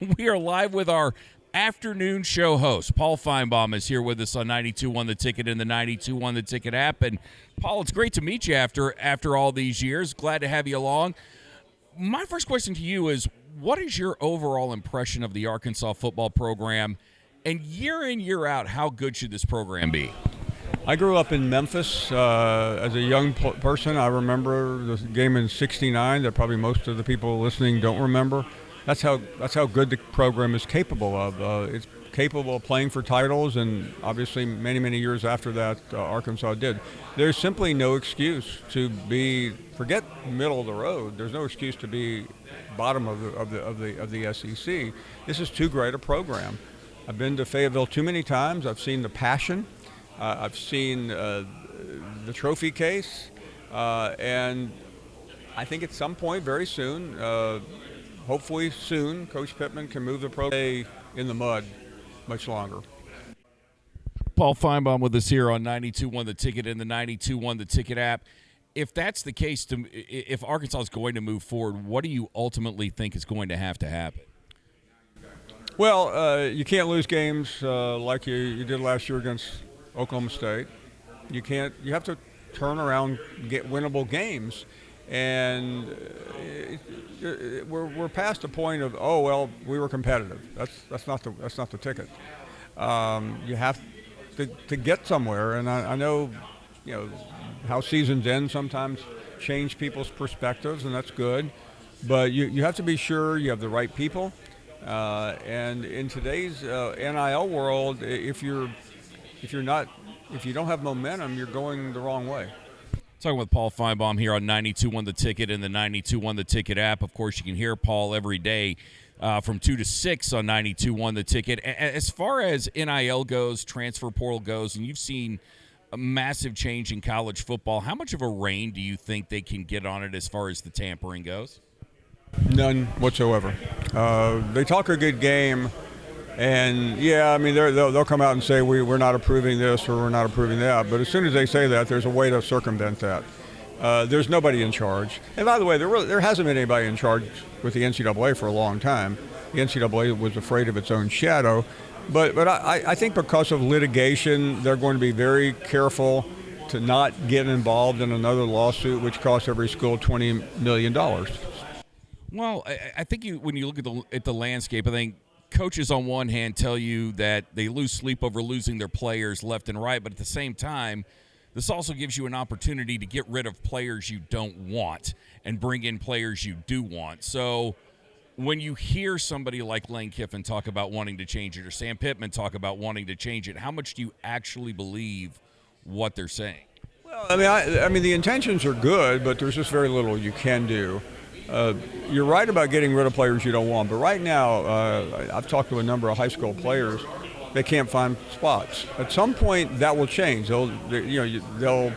We are live with our afternoon show host. Paul Finebaum is here with us on 92.1 The Ticket and the 92.1 The Ticket app. And, Paul, it's great to meet you after all these years. Glad to have you along. My first question to you is, what is your overall impression of the Arkansas football program? And year in, year out, how good should this program be? I grew up in Memphis as a young person. I remember the game in '69 that probably most of the people listening don't remember. That's how good the program is capable of. It's capable of playing for titles, and obviously many years after that, Arkansas did. There's simply no excuse to be, forget middle of the road. There's no excuse to be bottom of the SEC. This is too great a program. I've been to Fayetteville too many times. I've seen the passion. I've seen the trophy case, and I think at some point very soon, hopefully soon, Coach Pittman can move the program in the mud much longer. Paul Finebaum with us here on 92.1 The Ticket and the 92.1 The Ticket app. If that's the case, if Arkansas is going to move forward, what do you ultimately think is going to happen? Well, you can't lose games like you did last year against Oklahoma State. You have to turn around, get winnable games. And we're past the point of, oh well, we were competitive. That's not the ticket. You have to get somewhere, and I know, how seasons end sometimes change people's perspectives, and that's good. But you have to be sure you have the right people. And in today's NIL world, if you don't have momentum, you're going the wrong way. Talking with Paul Finebaum here on 92.1 The Ticket and the 92.1 The Ticket app. Of course, you can hear Paul every day from 2 to 6 on 92.1 The Ticket. As far as NIL goes, transfer portal goes, and you've seen a massive change in college football, how much of a rein do you think they can get on it as far as the tampering goes? None whatsoever. They talk a good game. And, yeah, I mean, they'll come out and say we're not approving this or we're not approving that. But as soon as they say that, there's a way to circumvent that. There's nobody in charge. And, by the way, there hasn't been anybody in charge with the NCAA for a long time. The NCAA was afraid of its own shadow. But I think because of litigation, they're going to be very careful to not get involved in another lawsuit which costs every school $20 million. Well, I think when you look at the landscape, I think coaches on one hand tell you that they lose sleep over losing their players left and right, but at the same time, this also gives you an opportunity to get rid of players you don't want and bring in players you do want. So when you hear somebody like Lane Kiffin talk about wanting to change it or Sam Pittman talk about wanting to change it, how much do you actually believe what they're saying? Well, I mean, the intentions are good, but there's just very little you can do. You're right about getting rid of players you don't want, but right now, I've talked to a number of high school players. They can't find spots. At some point, that will change. There's going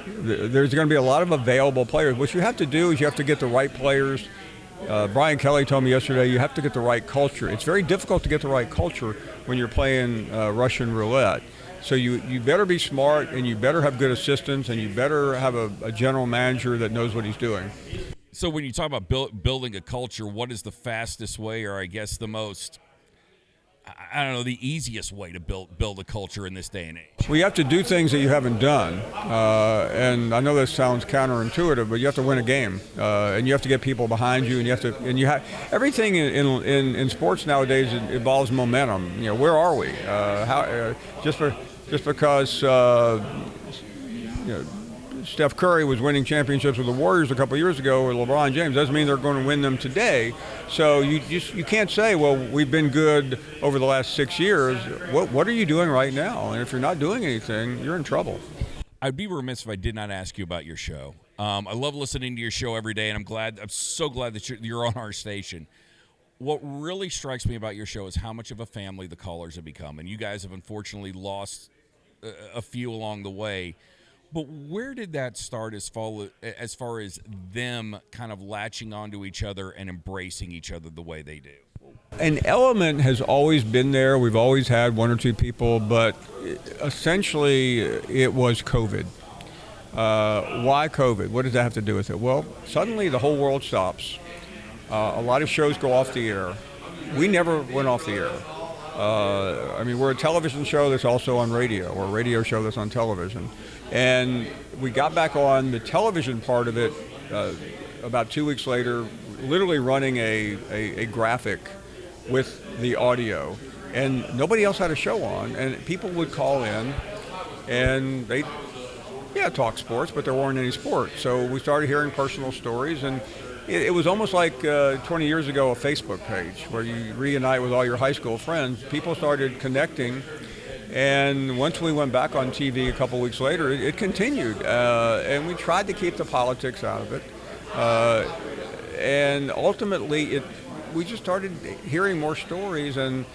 to be a lot of available players. What you have to do is you have to get the right players. Brian Kelly told me yesterday you have to get the right culture. It's very difficult to get the right culture when you're playing Russian roulette. So you better be smart, and you better have good assistants, and you better have a general manager that knows what he's doing. So when you talk about building a culture, what is the fastest way, or I guess the most, I don't know, the easiest way to build a culture in this day and age? Well, you have to do things that you haven't done. And I know this sounds counterintuitive, but you have to win a game. And you have to get people behind you, and everything in sports nowadays involves momentum. Where are we? Just because Steph Curry was winning championships with the Warriors a couple of years ago, or LeBron James, doesn't mean they're going to win them today. So you can't say, well, we've been good over the last 6 years. What are you doing right now? And if you're not doing anything, you're in trouble. I'd be remiss if I did not ask you about your show. I love listening to your show every day, and I'm so glad that you're on our station. What really strikes me about your show is how much of a family the callers have become, and you guys have unfortunately lost a few along the way. But where did that start as far as them kind of latching onto each other and embracing each other the way they do? An element has always been there. We've always had one or two people, but essentially it was COVID. Why COVID? What does that have to do with it? Well, suddenly the whole world stops. A lot of shows go off the air. we never went off the air. I mean, we're a television show that's also on radio, or a radio show that's on television. And we got back on the television part of it about 2 weeks later, literally running a graphic with the audio. And nobody else had a show on, and people would call in, and they talk sports, but there weren't any sports. So we started hearing personal stories, and it was almost like 20 years ago a Facebook page where you reunite with all your high school friends. People started connecting, and once we went back on TV a couple weeks later, it continued, and we tried to keep the politics out of it. And ultimately, we just started hearing more stories, and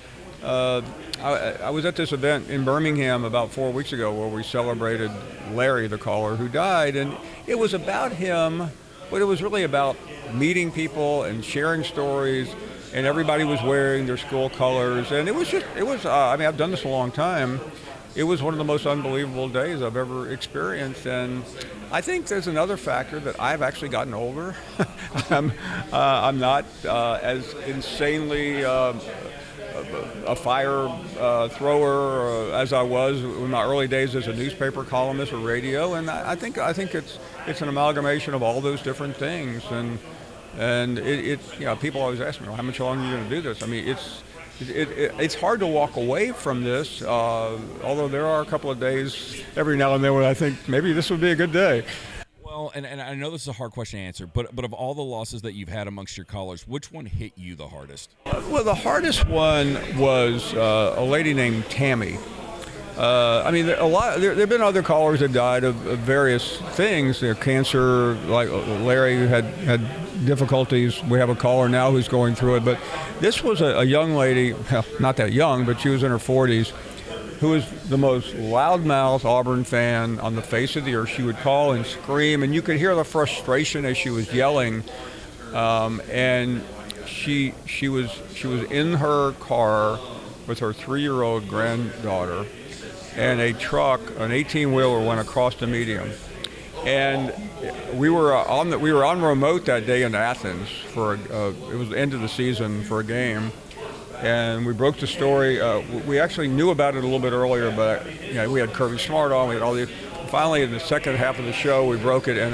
I was at this event in Birmingham about 4 weeks ago where we celebrated Larry, the caller who died, and it was about him, but it was really about meeting people and sharing stories, and everybody was wearing their school colors, and I mean, I've done this a long time. It was one of the most unbelievable days I've ever experienced, and I think there's another factor that I've actually gotten older. I'm not as insanely a fire thrower as I was in my early days as a newspaper columnist or radio, and I think it's an amalgamation of all those different things, and people always ask me, well, how much longer are you going to do this? I mean, it's hard to walk away from this, although there are a couple of days every now and then when I think maybe this would be a good day. Well, and I know this is a hard question to answer, but of all the losses that you've had amongst your callers, which one hit you the hardest? Well, the hardest one was a lady named Tammy. I mean, there have been other callers that died of various things, cancer, like Larry who had difficulties. We have a caller now who's going through it, but this was a young lady, well, not that young, but she was in her 40s, who was the most loudmouth Auburn fan on the face of the earth. She would call and scream, and you could hear the frustration as she was yelling. And she was in her car with her 3-year-old granddaughter, and a truck, an 18-wheeler, went across the median. And we were on remote that day in Athens for it was the end of the season for a game. And we broke the story. We actually knew about it a little bit earlier, but we had Kirby Smart on. We had all the. Finally, in the second half of the show, we broke it, and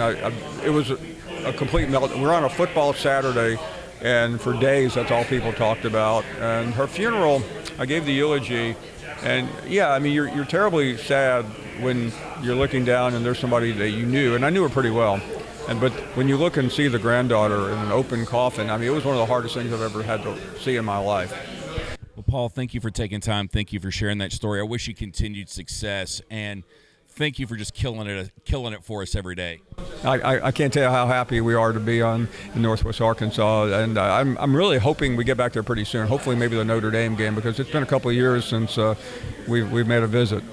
it was a complete meltdown. We were on a football Saturday, and for days, that's all people talked about. And her funeral, I gave the eulogy, and I mean, you're terribly sad when you're looking down and there's somebody that you knew, and I knew her pretty well. But when you look and see the granddaughter in an open coffin, I mean, it was one of the hardest things I've ever had to see in my life. Well, Paul, thank you for taking time. Thank you for sharing that story. I wish you continued success, and thank you for just killing it for us every day. I can't tell you how happy we are to be in Northwest Arkansas, and I'm really hoping we get back there pretty soon. Hopefully, maybe the Notre Dame game, because it's been a couple of years since we've made a visit.